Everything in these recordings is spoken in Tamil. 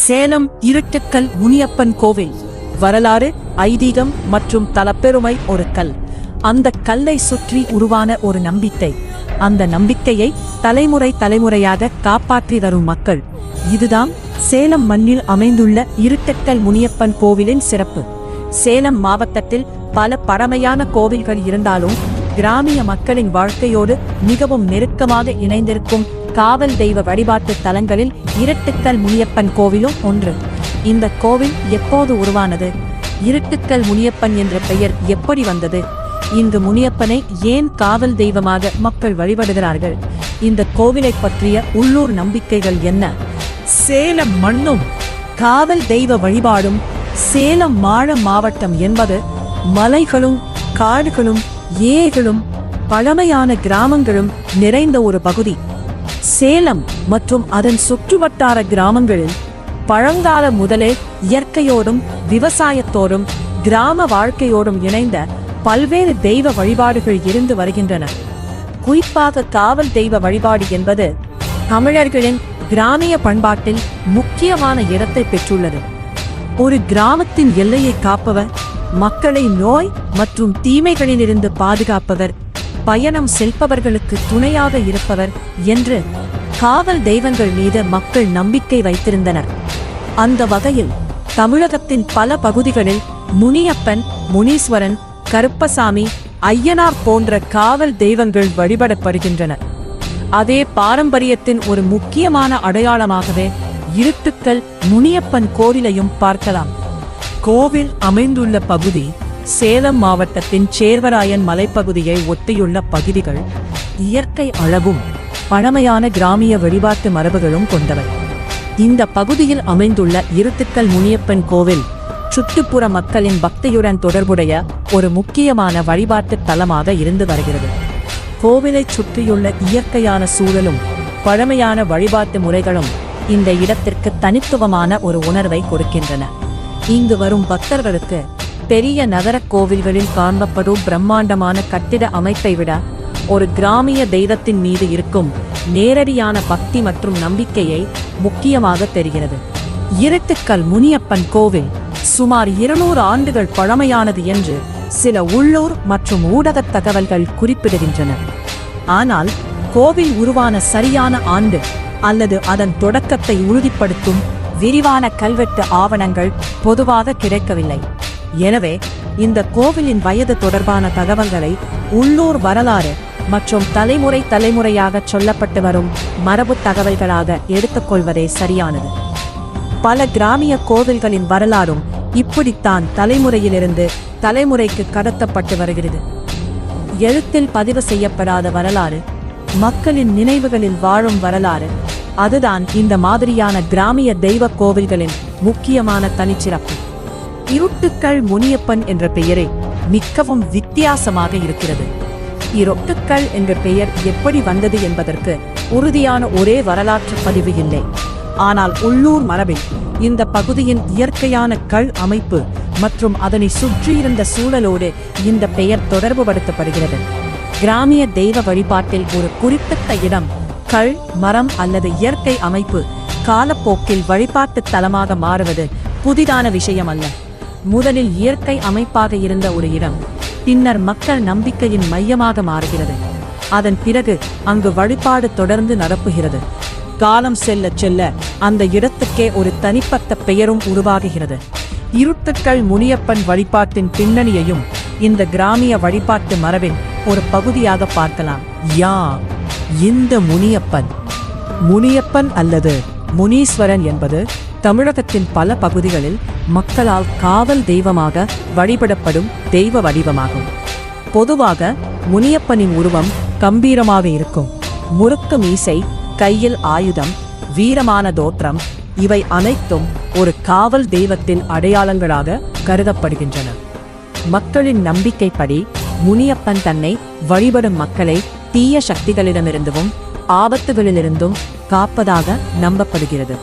சேலம் இருட்டுக்கல் முனியப்பன் கோவில் வரலாறு, ஐதீகம் மற்றும் தலப்பெருமை. ஒரு கல், அந்த கல்லை சுற்றி உருவான ஒரு நம்பிக்கை, அந்த நம்பிக்கையை தலைமுறை தலைமுறையாக காப்பாற்றி வரும் மக்கள். இதுதான் சேலம் மண்ணில் அமைந்துள்ள இருட்டுக்கல் முனியப்பன் கோவிலின் சிறப்பு. சேலம் மாவட்டத்தில் பல பழமையான கோவில்கள் இருந்தாலும் கிராமிய மக்களின் வாழ்க்கையோடு மிகவும் நெருக்கமாக இணைந்திருக்கும் காவல் தெய்வ வழிபாட்டு தலங்களில் இருட்டுக்கல் முனியப்பன் கோவிலும் ஒன்று. இந்த கோவில் எப்போது உருவானது? இருட்டுக்கல் முனியப்பன் என்ற பெயர் எப்படி வந்தது? இங்கு முனியப்பனை ஏன் காவல் தெய்வமாக மக்கள் வழிபடுகிறார்கள்? இந்த கோவிலை பற்றிய உள்ளூர் நம்பிக்கைகள் என்ன? சேலம் மண்ணும் காவல் தெய்வ வழிபாடும். சேலம் மாவட்டம் என்பது மலைகளும் காடுகளும் ஏரிகளும் பழமையான கிராமங்களும் நிறைந்த ஒரு பகுதி. சேலம் மற்றும் அதன் சுற்றுவட்டார கிராமங்களில் பழங்கால முதலே இயற்கையோடும் விவசாயத்தோடும் கிராம வாழ்க்கையோடும் இணைந்த பல்வேறு தெய்வ வழிபாடுகள் இருந்து வருகின்றன. குறிப்பாக காவல் தெய்வ வழிபாடு என்பது தமிழர்களின் கிராமிய பண்பாட்டில் முக்கியமான இடத்தை பெற்றுள்ளது. ஒரு கிராமத்தின் எல்லையை காப்பவர், மக்களை நோய் மற்றும் தீமைகளிலிருந்து பாதுகாப்பவர், பயணம் செல்பவர்களுக்கு துணையாக இருப்பவர் என்று காவல் தெய்வங்கள் மீது மக்கள் நம்பிக்கை வைத்திருந்தனர். அந்த வகையில் தமிழகத்தின் பல பகுதிகளில் முனியப்பன், முனீஸ்வரன், கருப்பசாமி, ஐயனார் போன்ற காவல் தெய்வங்கள் வழிபடப்படுகின்றன. அதே பாரம்பரியத்தின் ஒரு முக்கியமான அடையாளமாகவே இருட்டுக்கல் முனியப்பன் கோவிலையும் பார்க்கலாம். கோவில் அமைந்துள்ள பகுதி சேலம் மாவட்டத்தின் சேர்வராயன் மலைப்பகுதியை ஒட்டியுள்ள பகுதிகள் இயற்கை அழகும் பழமையான கிராமிய வழிபாட்டு மரபுகளும் கொண்டவை. இந்த பகுதியில் அமைந்துள்ள இருட்டுக்கல் முனியப்பன் கோவில் சுற்றுப்புற மக்களின் பக்தியுடன் தொடர்புடைய ஒரு முக்கியமான வழிபாட்டு தலமாக இருந்து வருகிறது. கோவிலை சுற்றியுள்ள இயற்கையான சூழலும் பழமையான வழிபாட்டு முறைகளும் இந்த இடத்திற்கு தனித்துவமான ஒரு உணர்வை கொடுக்கின்றன. இங்கு வரும் பக்தர்களுக்கு பெரிய நகர கோவில்களில் காணப்படும் பிரம்மாண்டமான கட்டிட அமைப்பை விட ஒரு கிராமிய தெய்வத்தின் மீது இருக்கும் நேரடியான பக்தி மற்றும் நம்பிக்கையை முக்கியமாக தெரிகிறது. இருட்டுக்கல் முனியப்பன் கோவில் சுமார் 200 ஆண்டுகள் பழமையானது என்று சில உள்ளூர் மற்றும் ஊடக தகவல்கள் குறிப்பிடுகின்றன. ஆனால் கோவில் உருவான சரியான ஆண்டு அல்லது அதன் தொடக்கத்தை உறுதிப்படுத்தும் விரிவான கல்வெட்டு ஆவணங்கள் பொதுவாக கிடைக்கவில்லை. எனவே இந்த கோவிலின் வயது தொடர்பான தகவல்களை உள்ளூர் வரலாறு மற்றும் தலைமுறையாக சொல்லப்பட்டு வரும் மரபு தகவல்களாக எடுத்துக்கொள்வதே சரியானது. பல கிராமிய கோவில்களின் வரலாறும் இப்படித்தான் தலைமுறையிலிருந்து தலைமுறைக்கு கடத்தப்பட்டு வருகிறது. எழுத்தில் பதிவு செய்யப்படாத வரலாறு, மக்களின் நினைவுகளில் வாழும் வரலாறு, அதுதான் இந்த மாதிரியான கிராமிய தெய்வ கோவில்களின் முக்கியமான தனிச்சிறப்பு. இருட்டுக்கல் முனியப்பன் என்ற பெயரே மிகவும் வித்தியாசமாக இருக்கிறது. இருட்டுக்கல் என்ற பெயர் எப்படி வந்தது என்பதற்கு உறுதியான ஒரே வரலாற்று பதிவு இல்லை. ஆனால் உள்ளூர் மரபில் இந்த பகுதியின் இயற்கையான கல் அமைப்பு மற்றும் அதனை சுற்றியிருந்த சூழலோடு இந்த பெயர் தொடர்புபடுத்தப்படுகிறது. கிராமிய தெய்வ வழிபாட்டில் ஒரு குறிப்பிட்ட இடம், கல், மரம் அல்லது இயற்கை அமைப்பு காலப்போக்கில் வழிபாட்டு தலமாக மாறுவது புதிதான விஷயம் அல்ல. முதலில் இயற்கை அமைப்பாக இருந்த ஒரு இடம் பின்னர் மக்கள் நம்பிக்கையின் மையமாக மாறுகிறது. அதன் பிறகு அங்கு வழிபாடு தொடர்ந்து நடப்புகிறது. காலம் செல்ல செல்ல அந்த இடத்துக்கே ஒரு தனிப்பட்ட பெயரும் உருவாகுகிறது. இருட்டுக்கல் முனியப்பன் வழிபாட்டின் பின்னணியையும் இந்த கிராமிய வழிபாட்டு மரபின் ஒரு பகுதியாக பார்க்கலாம். இந்த முனியப்பன் அல்லது முனீஸ்வரன் என்பது தமிழகத்தின் பல பகுதிகளில் மக்களால் காவல் தெய்வமாக வழிபடப்படும் தெய்வ வடிவமாகும். பொதுவாக முனியப்பனின் உருவம் கம்பீரமாக இருக்கும். முறுக்கு மீசை, கையில் ஆயுதம், வீரமான தோற்றம், இவை அனைத்தும் ஒரு காவல் தெய்வத்தின் அடையாளங்களாக கருதப்படுகின்றன. மக்களின் நம்பிக்கைப்படி முனியப்பன் தன்னை வழிபடும் மக்களை தீய சக்திகளிடமிருந்தும் ஆபத்துகளிலிருந்தும் காப்பதாக நம்பப்படுகிறது.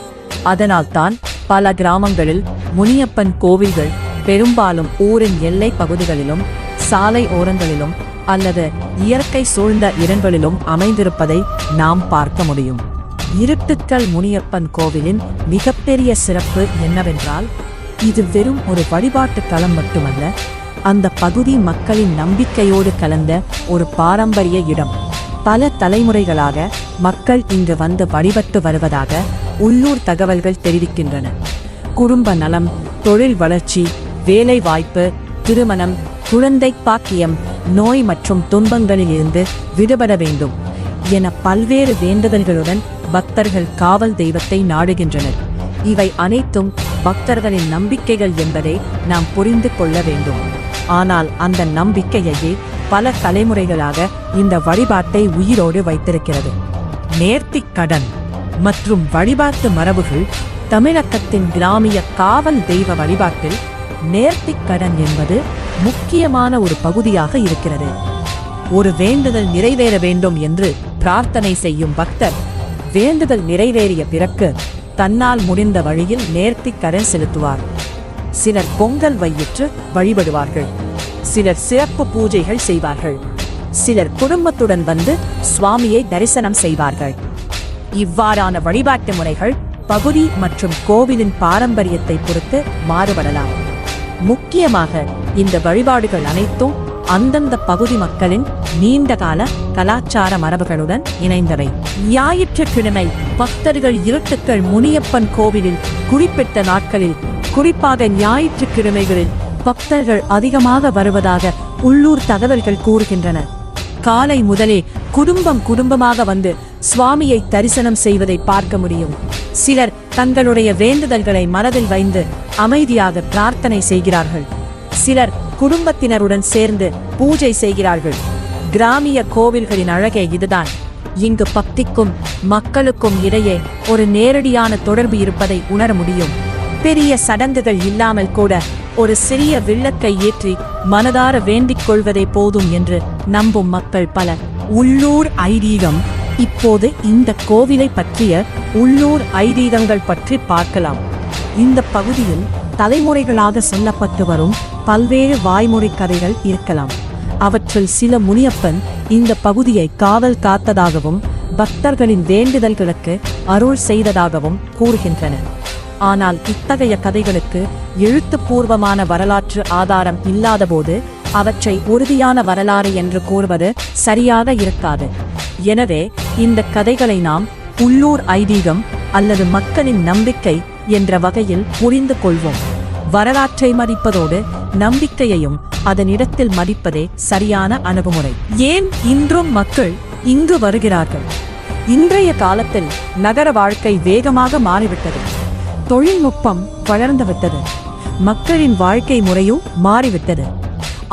அதனால்தான் பல கிராமங்களில் முனியப்பன் கோவில்கள் பெரும்பாலும் ஊரின் எல்லை பகுதிகளிலும் சாலை ஓரங்களிலும் அல்லது இயற்கை சூழ்ந்த இடங்களிலும் அமைந்திருப்பதை நாம் பார்க்க முடியும். இருட்டுக்கல் முனியப்பன் கோவிலின் மிகப்பெரிய சிறப்பு என்னவென்றால், இது வெறும் ஒரு வழிபாட்டு தலம் மட்டுமல்ல, அந்த பகுதி மக்களின் நம்பிக்கையோடு கலந்த ஒரு பாரம்பரிய இடம். பல தலைமுறைகளாக மக்கள் இங்கு வந்து வழிபட்டு வருவதாக உள்ளூர் தகவல்கள் தெரிவிக்கின்றன. குடும்ப நலம், தொழில் வளர்ச்சி, வேலை வாய்ப்பு, திருமணம், குழந்தை பாக்கியம், நோய் மற்றும் துன்பங்களில் இருந்து விடுபட வேண்டும் என பல்வேறு வேண்டுதல்களுடன் பக்தர்கள் காவல் தெய்வத்தை நாடுகின்றனர். இவை அனைத்தும் பக்தர்களின் நம்பிக்கைகள் என்பதை நாம் புரிந்து கொள்ள வேண்டும். ஆனால் அந்த நம்பிக்கையையே பல தலைமுறைகளாக இந்த வழிபாட்டை உயிரோடு வைத்திருக்கிறது. நேர்த்திக் கடன் மற்றும் வழிபாட்டு மரபுகள். தமிழகத்தின் கிராமிய காவல் தெய்வ வழிபாட்டில் நேர்த்திக் கடன் என்பது முக்கியமான ஒரு பகுதியாக இருக்கிறது. ஒரு வேண்டுதல் நிறைவேற வேண்டும் என்று பிரார்த்தனை செய்யும் பக்தர் வேண்டுதல் நிறைவேறிய பிறகு தன்னால் முடிந்த வழியில் நேர்த்திக் கடன் செலுத்துவார். சிலர் பொங்கல் வையிற்று வழிபடுவார்கள், சிலர் சிறப்பு பூஜைகள் செய்வார்கள், சிலர் குடும்பத்துடன் வந்து சுவாமியை தரிசனம் செய்வார்கள். இவ்வாறான வழிபாட்டு முறைகள் பகுதி மற்றும் கோவிலின் பாரம்பரியத்தை பொறுத்து மாறுபடலாம். முக்கியமாக இந்த வழிபாடுகள் அனைத்தும் அந்தந்த பகுதி மக்களின் நீண்டகால கலாச்சார மரபுகளுடன் இணைந்தவை. ஞாயிற்றுக்கிழமை பக்தர்கள் இருட்டுக்கல் முனியப்பன் கோவிலில் குறிப்பிட்ட நாட்களில், குறிப்பாக ஞாயிற்றுக்கிழமைகளில் பக்தர்கள் அதிகமாக வருவதாக உள்ளூர் தகவல்கள் கூறுகின்றன. காலை முதலே குடும்பமாக வந்து சுவாமியை தரிசனம் செய்வதை பார்க்க முடியும். சிலர் தங்களுடைய வேண்டுதல்களை மனதில் வைத்து அமைதியாக பிரார்த்தனை செய்கிறார்கள். சிலர் குடும்பத்தினருடன் சேர்ந்து பூஜை செய்கிறார்கள். கிராமிய கோவில்களின் அழகே இதுதான். இங்கு பக்திக்கும் மக்களுக்கும் இடையே ஒரு நேரடியான தொடர்பு இருப்பதை உணர முடியும். பெரிய சடங்குகள் இல்லாமல் கூட ஒரு சிறிய விளக்கை ஏற்றி மனதார வேண்டிக் கொள்வதே போதும் என்று நம்பும் மக்கள் பலர். உள்ளூர் ஐதீகம். இப்போது இந்த கோவிலை பற்றிய உள்ளூர் ஐதீகங்கள் பற்றி பார்க்கலாம். இந்த பகுதியில் தலைமுறைகளாக சொல்லப்பட்டு வரும் பல்வேறு வாய்மொழி கதைகள் இருக்கலாம். அவற்றில் சில முனியப்பன் இந்த பகுதியை காவல் காத்ததாகவும் பக்தர்களின் வேண்டுதல்களுக்கு அருள் செய்ததாகவும் கூறுகின்றன. ஆனால் இத்தகைய கதைகளுக்கு எழுத்துப்பூர்வமான வரலாற்று ஆதாரம் இல்லாதபோது அவற்றை உறுதியான வரலாறு என்று கூறுவது சரியாக இருக்காது. எனவே இந்த கதைகளை நாம் உள்ளூர் ஐதீகம் அல்லது மக்களின் நம்பிக்கை என்ற வகையில் புரிந்து கொள்வோம். வரலாற்றை மதிப்பதோடு நம்பிக்கையையும் அதனிடத்தில் மதிப்பதே சரியான அணுகுமுறை. ஏன் இன்றும் மக்கள் இங்கு வருகிறார்கள்? இன்றைய காலத்தில் நகர வாழ்க்கை வேகமாக மாறிவிட்டது. தொழில்நுட்பம் வளர்ந்துவிட்டது. மக்களின் வாழ்க்கை முறையும் மாறிவிட்டது.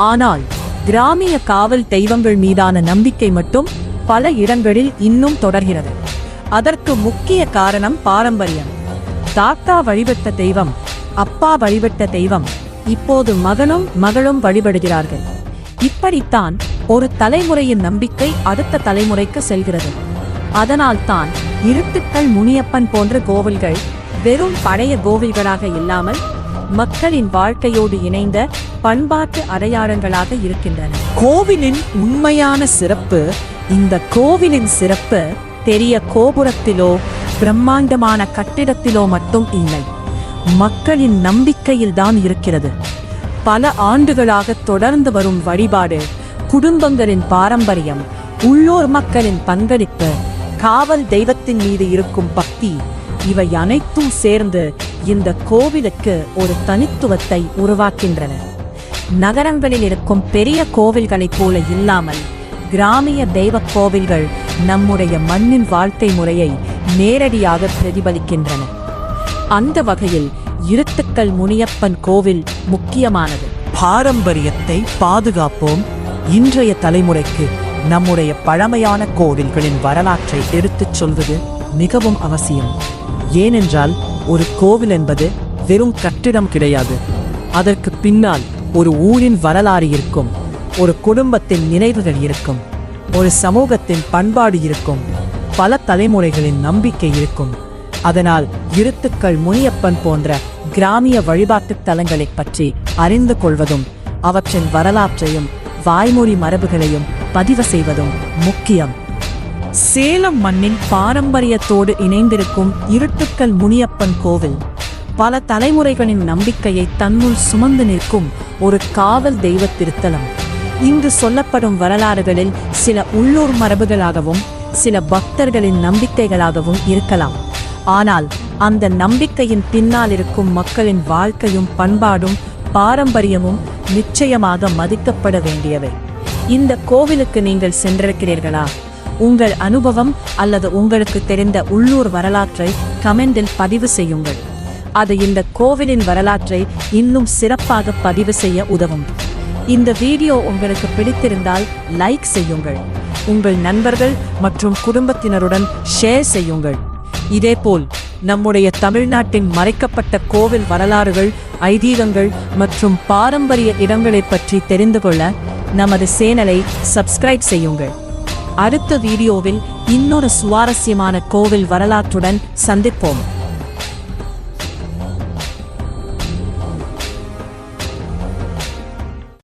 ஆனால் கிராமிய காவல் தெய்வங்கள் மீதான நம்பிக்கை மட்டும் பல இடங்களில் இன்னும் தொடர்கிறது. அதற்கு முக்கிய காரணம் பாரம்பரியம். தாத்தா வழிபட்ட தெய்வம், அப்பா வழிபட்ட தெய்வம், இப்போது மகளும் வழிபடுகிறார்கள். இப்படித்தான் ஒரு தலைமுறையின் நம்பிக்கை அடுத்த தலைமுறைக்கு செல்கிறது. அதனால்தான் இருட்டுக்கல் முனியப்பன் போன்ற கோவில்கள் வெறும் பழைய கோவில்களாக இல்லாமல் மக்களின் வாழ்க்கையோடு இணைந்த பண்பாட்டு அடையாளங்களாக இருக்கின்றன. கோவிலின் உண்மையான சிறப்பு. இந்த கோவிலின் சிறப்பு பெரிய கோபுரத்திலோ பிரம்மாண்டமான கட்டிடத்திலோ மட்டும் இல்லை, மக்களின் நம்பிக்கையில்தான் இருக்கிறது. பல ஆண்டுகளாக தொடர்ந்து வரும் வழிபாடு, குடும்பங்களின் பாரம்பரியம், உள்ளூர் மக்களின் பங்களிப்பு, காவல் தெய்வத்தின் மீது இருக்கும் பக்தி, இவை அனைத்தும் சேர்ந்து இந்த கோவிலுக்கு ஒரு தனித்துவத்தை உருவாக்கின்றன. நகரங்களில் இருக்கும் பெரிய கோவில்களைப் போல இல்லாமல் கிராமிய தெய்வ கோவில்கள் நம்முடைய மண்ணின் வாழ்க்கை முறையை நேரடியாக பிரதிபலிக்கின்றன. அந்த வகையில் இருட்டுக்கல் முனியப்பன் கோவில் முக்கியமானது. பாரம்பரியத்தை பாதுகாப்போம். இன்றைய தலைமுறைக்கு நம்முடைய பழமையான கோவில்களின் வரலாற்றை எடுத்துச் சொல்வது மிகவும் அவசியம். ஏனென்றால் ஒரு கோவில் என்பது வெறும் கட்டிடம் கிடையாது. அதற்கு பின்னால் ஒரு ஊரின் வரலாறு இருக்கும், ஒரு குடும்பத்தின் நினைவுகள் இருக்கும், ஒரு சமூகத்தின் பண்பாடு இருக்கும், பல தலைமுறைகளின் நம்பிக்கை இருக்கும். அதனால் இருட்டுக்கல் முனியப்பன் போன்ற கிராமிய வழிபாட்டுத் தலங்களைப் பற்றி அறிந்து கொள்வதும் அவற்றின் வரலாற்றையும் வாய்மொழி மரபுகளையும் பதிவு செய்வதும் முக்கியம். சேலம் மண்ணின் பாரம்பரியத்தோடு இணைந்திருக்கும் இருட்டுக்கல் முனியப்பன் கோவில் பல தலைமுறைகளின் நம்பிக்கையை தன்னுள் சுமந்து நிற்கும் ஒரு காவல் தெய்வ திருத்தலம். இங்கு சொல்லப்படும் வரலாறுகளில் சில உள்ளூர் மரபுகளாகவும் சில பக்தர்களின் நம்பிக்கைகளாகவும் இருக்கலாம். ஆனால் அந்த நம்பிக்கையின் பின்னால் இருக்கும் மக்களின் வாழ்க்கையும் பண்பாடும் பாரம்பரியமும் நிச்சயமாக மதிக்கப்பட வேண்டியவை. இந்த கோவிலுக்கு நீங்கள் சென்றிருக்கிறீர்களா? உங்கள் அனுபவம் அல்லது உங்களுக்கு தெரிந்த உள்ளூர் வரலாற்றை கமெண்டில் பதிவு செய்யுங்கள். அது இந்த கோவிலின் வரலாற்றை இன்னும் சிறப்பாக பதிவு செய்ய உதவும். இந்த வீடியோ உங்களுக்கு பிடித்திருந்தால் லைக் செய்யுங்கள். உங்கள் நண்பர்கள் மற்றும் குடும்பத்தினருடன் ஷேர் செய்யுங்கள். இதேபோல் நம்முடைய தமிழ்நாட்டின் மறைக்கப்பட்ட கோவில் வரலாறுகள், ஐதீகங்கள் மற்றும் பாரம்பரிய இடங்களை பற்றி தெரிந்து கொள்ள நமது சேனலை சப்ஸ்கிரைப் செய்யுங்கள். அடுத்த வீடியோவில் இன்னொரு சுவாரஸ்யமான கோவில் வரலாற்றுடன் சந்திப்போம்.